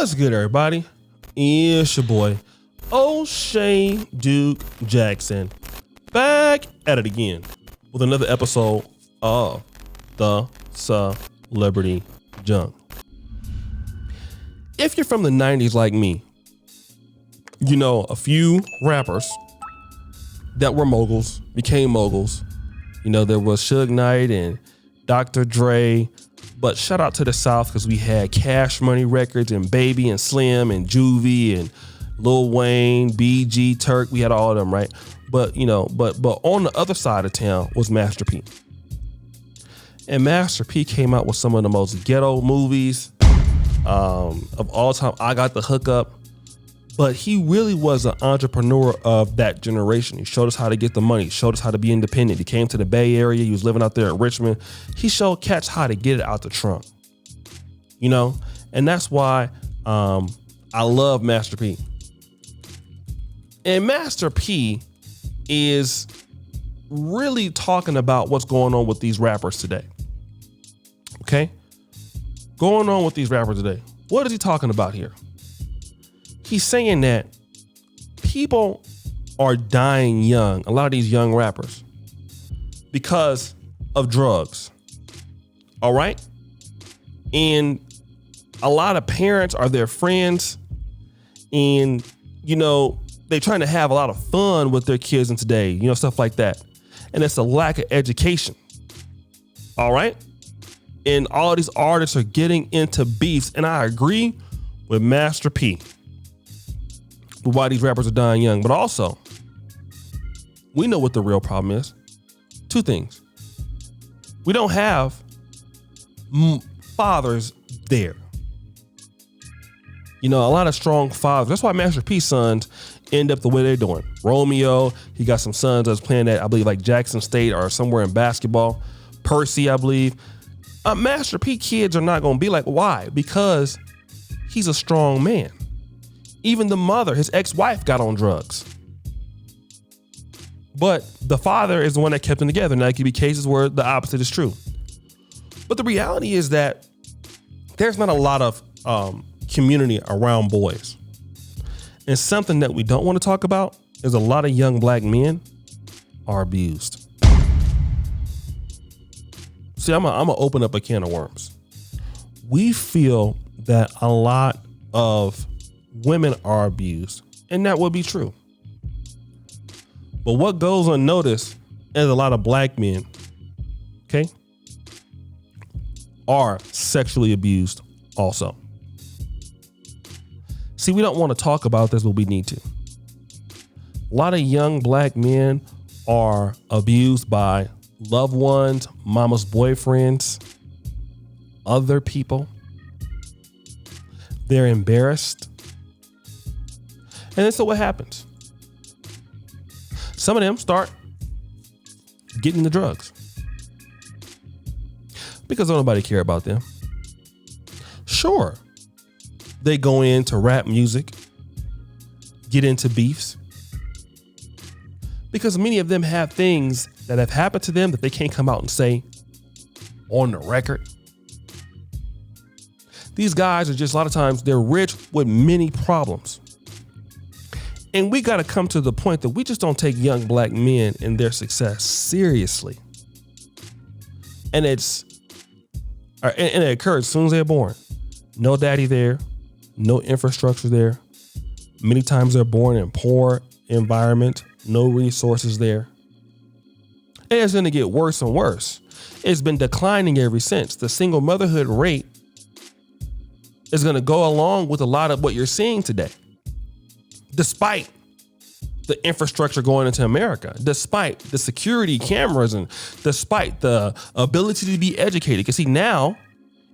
What's good, everybody? It's your boy, O'Shea Duke Jackson, back at it again with another episode of the Celebrity Junk. If you're from the 90s like me, you know a few rappers that were moguls, became moguls. You know, there was Suge Knight and Dr. Dre, but shout out to the South because we had Cash Money Records and Baby and Slim and Juvie and Lil Wayne, BG, Turk. We had all of them, right? But you know, but on the other side of town was Master P. And Master P came out with some of the most ghetto movies of all time. I Got the Hookup. But he really was an entrepreneur of that generation. He showed us how to get the money, showed us how to be independent. He came to the Bay Area. He was living out there in Richmond. He showed cats how to get it out the trunk, you know? And that's why I love Master P. And Master P is really talking about what's going on with these rappers today. Okay? Going on with these rappers today. What is he talking about here? He's saying that people are dying young, a lot of these young rappers, because of drugs. All right? And a lot of parents are their friends, and, you know, they're trying to have a lot of fun with their kids in today, you know, stuff like that. And it's a lack of education. All right? And all these artists are getting into beefs, and I agree with Master P. Why these rappers are dying young, but also we know what the real problem is. Two things. We don't have fathers there. You know, a lot of strong fathers. That's why Master P's sons end up the way they're doing. Romeo, he got some sons that's playing at, I believe, like Jackson State or somewhere in basketball. Percy, I believe. Master P kids are not going to be like, why? Because he's a strong man. Even the mother, his ex-wife, got on drugs. But the father is the one that kept them together. Now, there could be cases where the opposite is true. But the reality is that there's not a lot of community around boys. And something that we don't want to talk about is a lot of young black men are abused. See, I'm gonna open up a can of worms. We feel that a lot of women are abused, and that would be true. But what goes unnoticed is a lot of black men, okay, are sexually abused also. See, we don't want to talk about this, but we need to. A lot of young black men are abused by loved ones, mama's boyfriends, other people. They're embarrassed. And then so what happens? Some of them start getting the drugs because don't nobody care about them. Sure, they go into rap music, get into beefs, because many of them have things that have happened to them that they can't come out and say on the record. These guys are just, a lot of times, they're rich with many problems. And we got to come to the point that we just don't take young black men and their success seriously. And it occurs as soon as they're born. No daddy there, no infrastructure there. Many times they're born in poor environment, no resources there. And it's going to get worse and worse. It's been declining ever since. The single motherhood rate is going to go along with a lot of what you're seeing today. Despite the infrastructure going into America, despite the security cameras, and despite the ability to be educated. Because see, now,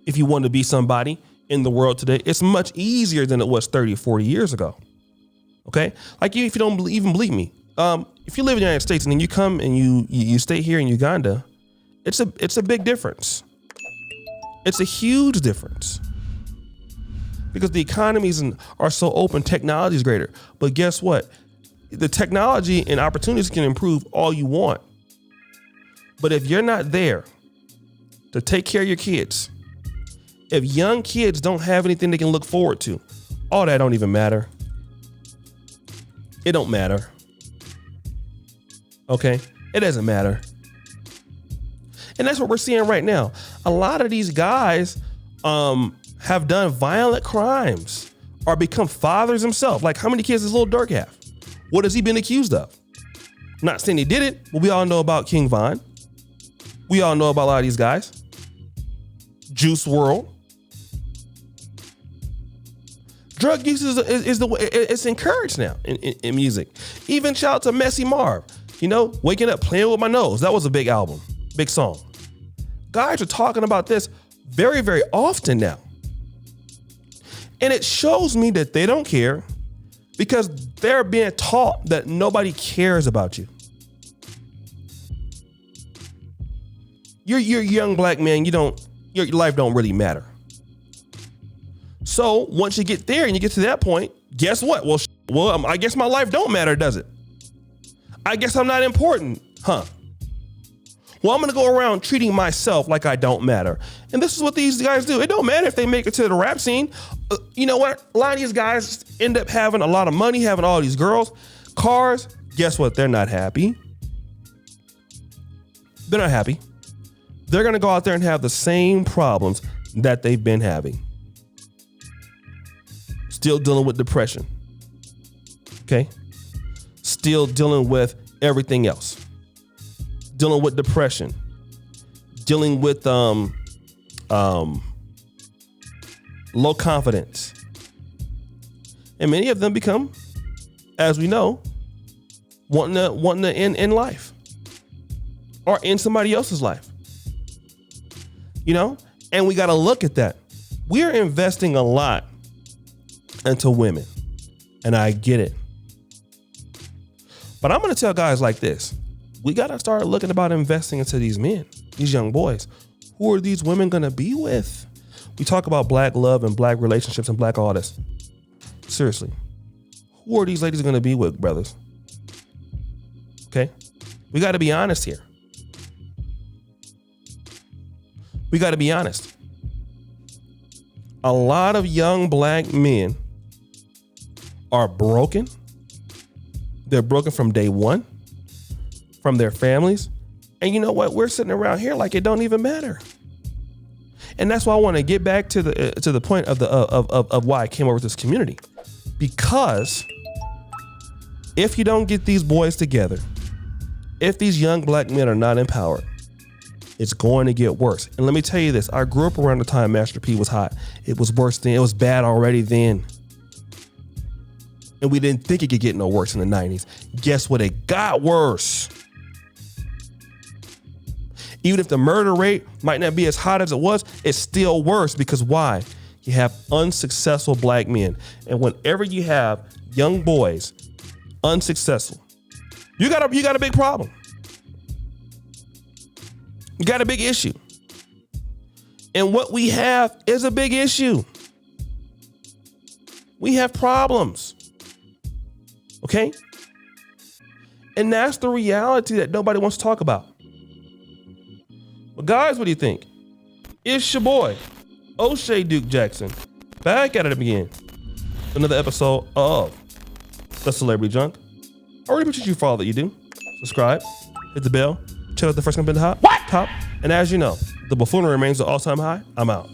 if you want to be somebody in the world today, it's much easier than it was 30 or 40 years ago. Okay? Like, if you don't even believe me, if you live in the United States and then you come and you stay here in Uganda, it's a big difference. It's a huge difference. Because the economies are so open, technology is greater. But guess what? The technology and opportunities can improve all you want. But if you're not there to take care of your kids If young kids don't have anything they can look forward to, all that don't even matter. It don't matter. Okay? It doesn't matter. And that's what we're seeing right now. A lot of these guys have done violent crimes or become fathers themselves. Like, how many kids does Lil Durk have? What has he been accused of? I'm not saying he did it, but we all know about King Von. We all know about a lot of these guys. Juice WRLD. Drug use is the way it's encouraged now in music. Even shout out to Messy Marv. You know, Waking Up, Playing With My Nose. That was a big album, big song. Guys are talking about this very, very often now. And it shows me that they don't care because they're being taught that nobody cares about you. You're a young black man, your life don't really matter. So once you get there and you get to that point, guess what? Well, I guess my life don't matter, does it? I guess I'm not important, huh? Well, I'm gonna go around treating myself like I don't matter. And this is what these guys do. It don't matter if they make it to the rap scene. You know what? A lot of these guys end up having a lot of money, having all these girls, cars. Guess what? They're not happy. They're not happy. They're gonna go out there and have the same problems that they've been having. Still dealing with depression. Okay? Still dealing with everything else. Dealing with depression. Dealing with low confidence. And many of them become, as we know, wanting to end in life. Or in somebody else's life. You know? And we gotta look at that. We're investing a lot into women. And I get it. But I'm going to tell guys like this. We got to start looking about investing into these men, these young boys. Who are these women going to be with? We talk about black love and black relationships and black all this. Seriously. Who are these ladies going to be with, brothers? Okay? We got to be honest here. We got to be honest. A lot of young black men are broken. They're broken from day one, from their families. And you know what? We're sitting around here like it don't even matter. And that's why I want to get back to the point of why I came over to this community. Because if you don't get these boys together, if these young black men are not empowered, it's going to get worse. And let me tell you this. I grew up around the time Master P was hot. It was worse then. It was bad already then. And we didn't think it could get no worse in the 90s. Guess what? It got worse. Even if the murder rate might not be as hot as it was, it's still worse because why? You have unsuccessful black men. And whenever you have young boys unsuccessful, you got a big problem. You got a big issue. And what we have is a big issue. We have problems. Okay? And that's the reality that nobody wants to talk about. But guys, what do you think? It's your boy, O'Shea Duke Jackson, back at it again. Another episode of The Celebrity Junk. I really appreciate you for all that you do. Subscribe, hit the bell, check out the first comment in the top. And as you know, the buffoonery remains the all-time high. I'm out.